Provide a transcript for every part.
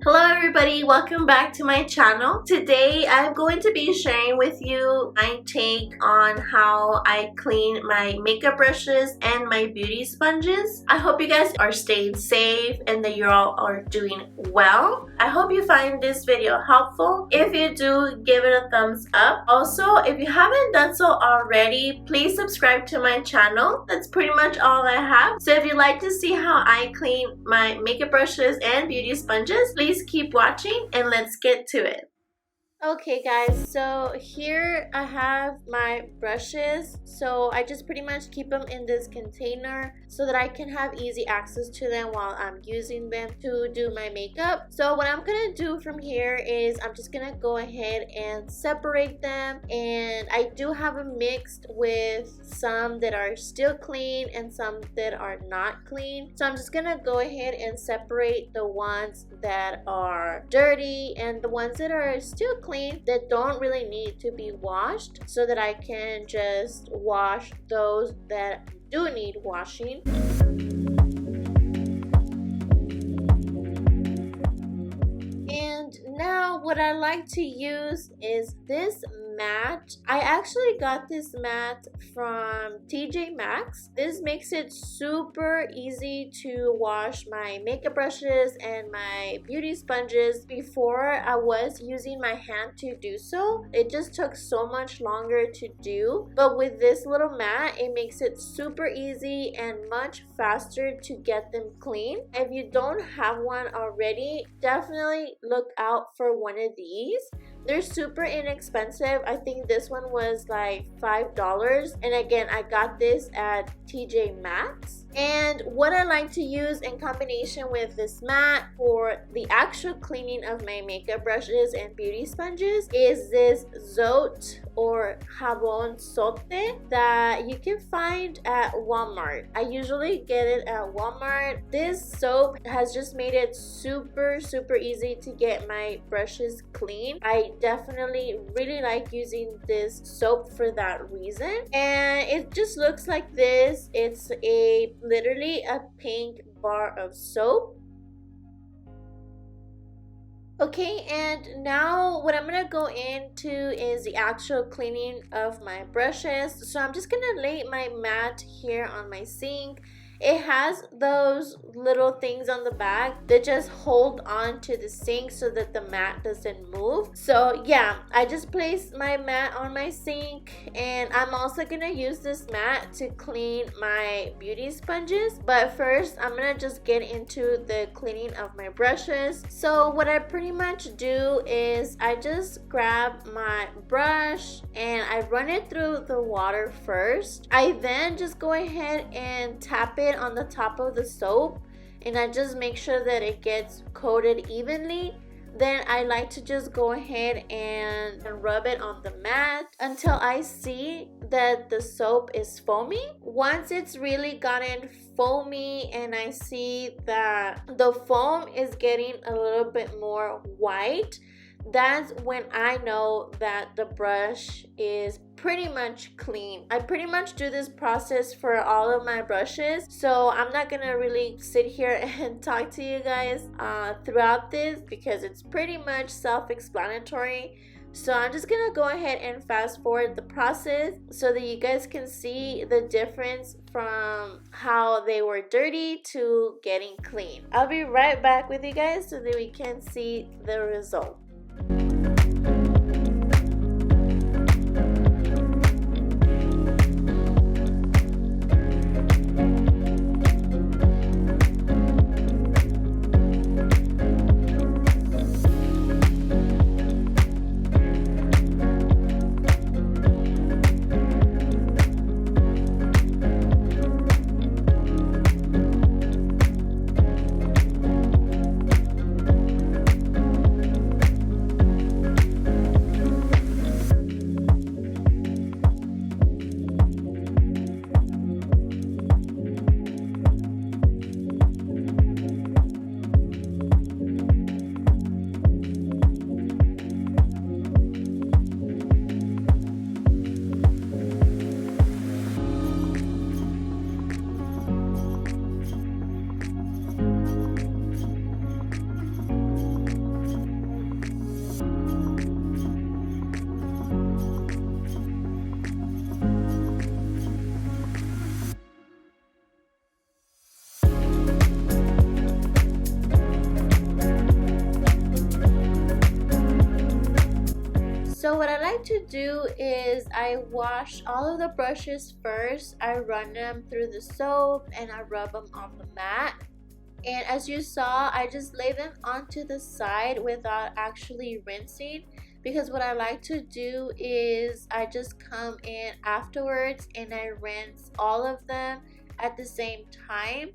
Hello everybody, welcome back to my channel. Today I'm going to be sharing with you my take on how I clean my makeup brushes and my beauty sponges. I hope you guys are staying safe and that you all are doing well. I hope you find this video helpful. If you do, give it a thumbs up. Also, if you haven't done so already, please subscribe to my channel. That's pretty much all I have. So if you'd like to see how I clean my makeup brushes and beauty sponges, please keep watching and let's get to it. Okay guys, so here I have my brushes. So I just pretty much keep them in this container so that I can have easy access to them while I'm using them to do my makeup. So what I'm gonna do from here is I'm just gonna go ahead and separate them, and I do have them mixed with some that are still clean and some that are not clean. So I'm just gonna go ahead and separate the ones that are dirty and the ones that are still clean that don't really need to be washed, so that I can just wash those that do need washing. And now what I like to use is this mat. I actually got this mat from TJ Maxx. This makes it super easy to wash my makeup brushes and my beauty sponges. Before, I was using my hand to do so. It just took so much longer to do. But with this little mat, it makes it super easy and much faster to get them clean. If you don't have one already, definitely look out for one of these. They're super inexpensive. I think this one was like $5, and again I got this at TJ Maxx. And what I like to use in combination with this mat for the actual cleaning of my makeup brushes and beauty sponges is this Zote or Jabón Sote that you can find at Walmart. I usually get it at Walmart. This soap has just made it super easy to get my brushes clean. I definitely really like using this soap for that reason. And it just looks like this. It's literally a pink bar of soap. Okay, and now what I'm gonna go into is the actual cleaning of my brushes. So I'm just gonna lay my mat here on my sink. It has those little things on the back that just hold on to the sink so that the mat doesn't move. So yeah, I just placed my mat on my sink, and I'm also gonna use this mat to clean my beauty sponges. But first, I'm gonna just get into the cleaning of my brushes. So what I pretty much do is I just grab my brush and I run it through the water first. I then just go ahead and tap it on the top of the soap, and I just make sure that it gets coated evenly. Then I like to just go ahead and rub it on the mat until I see that the soap is foamy. Once it's really gotten foamy and I see that the foam is getting a little bit more white, that's when I know that the brush is pretty much clean. I pretty much do this process for all of my brushes, so I'm not gonna really sit here and talk to you guys throughout this because it's pretty much self-explanatory. So I'm just gonna go ahead and fast forward the process so that you guys can see the difference from how they were dirty to getting clean. I'll be right back with you guys so that we can see the result. So what I like to do is I wash all of the brushes first. I run them through the soap and I rub them on the mat. And as you saw, I just lay them onto the side without actually rinsing, because what I like to do is I just come in afterwards and I rinse all of them at the same time.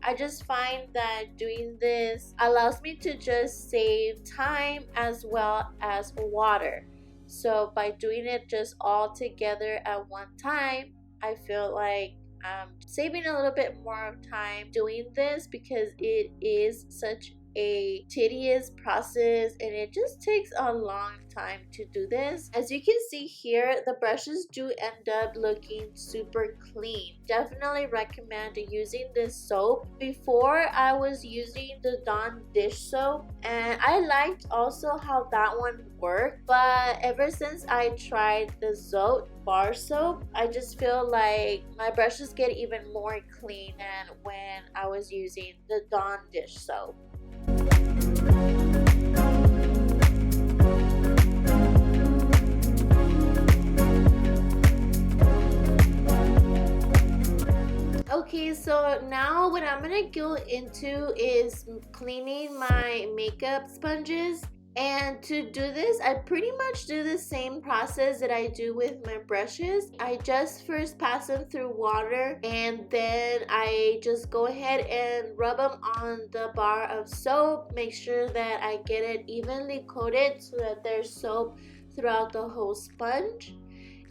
I just find that doing this allows me to just save time as well as water. So by doing it just all together at one time, I feel like I'm saving a little bit more time doing this, because it is such a tedious process and it just takes a long time to do this. As you can see here, the brushes do end up looking super clean. Definitely recommend using this soap. Before, I was using the Dawn dish soap and I liked also how that one worked, but ever since I tried the XOXO bar soap, I just feel like my brushes get even more clean than when I was using the Dawn dish soap. Okay, so now what I'm gonna go into is cleaning my makeup sponges. And to do this, I pretty much do the same process that I do with my brushes. I just first pass them through water and then I just go ahead and rub them on the bar of soap. Make sure that I get it evenly coated so that there's soap throughout the whole sponge.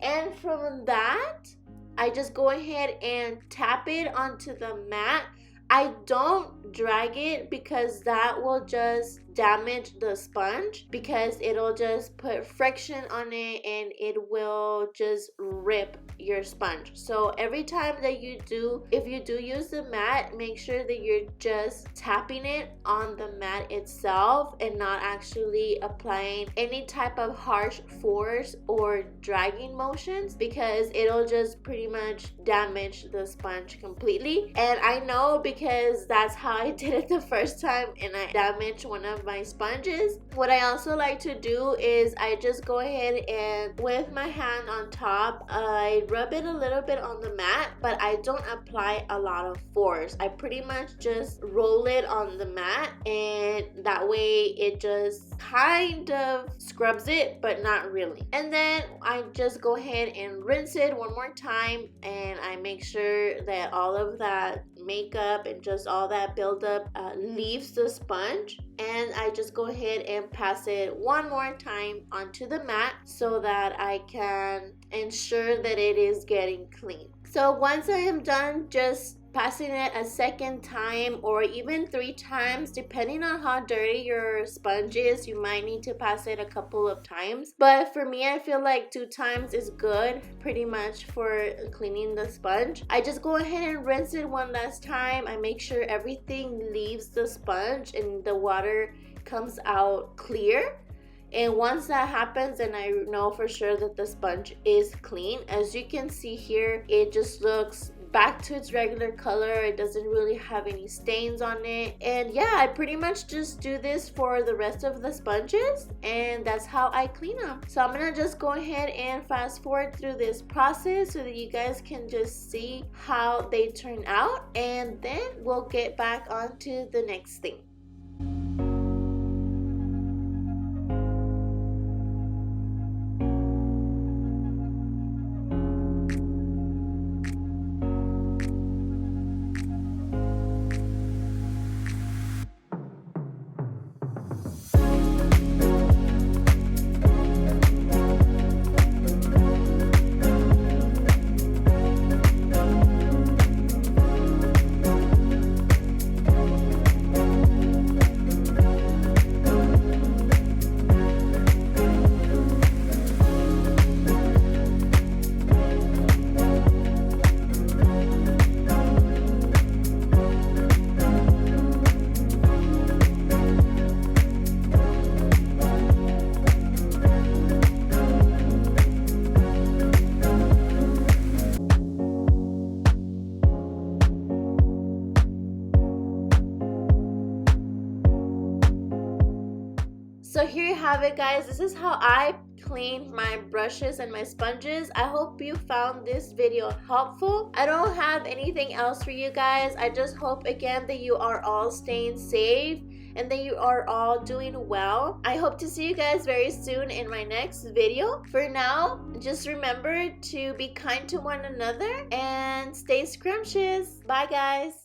And from that, I just go ahead and tap it onto the mat. I don't drag it because that will just damage the sponge, because it'll just put friction on it and it will just rip your sponge. So every time that if you do use the mat, make sure that you're just tapping it on the mat itself and not actually applying any type of harsh force or dragging motions, because it'll just pretty much damage the sponge completely. And I know because that's how I did it the first time and I damaged one of my sponges. What I also like to do is I just go ahead and with my hand on top, I rub it a little bit on the mat, but I don't apply a lot of force. I pretty much just roll it on the mat, and that way it just kind of scrubs it, but not really. And then I just go ahead and rinse it one more time, and I make sure that all of that makeup and just all that buildup leaves the sponge. And I just go ahead and pass it one more time onto the mat so that I can ensure that it is getting clean. So once I am done just passing it a second time or even 3 times, depending on how dirty your sponge is, you might need to pass it a couple of times. But for me, I feel like 2 times is good pretty much for cleaning the sponge. I just go ahead and rinse it one last time. I make sure everything leaves the sponge and the water comes out clear. And once that happens, and I know for sure that the sponge is clean. As you can see here, it just looks back to its regular color. It doesn't really have any stains on it. And yeah, I pretty much just do this for the rest of the sponges, and that's how I clean them. So I'm gonna just go ahead and fast forward through this process so that you guys can just see how they turn out, and then we'll get back onto the next thing. So here you have it, guys. This is how I clean my brushes and my sponges. I hope you found this video helpful. I don't have anything else for you guys. I just hope again that you are all staying safe and that you are all doing well. I hope to see you guys very soon in my next video. For now, just remember to be kind to one another and stay scrumptious. Bye guys.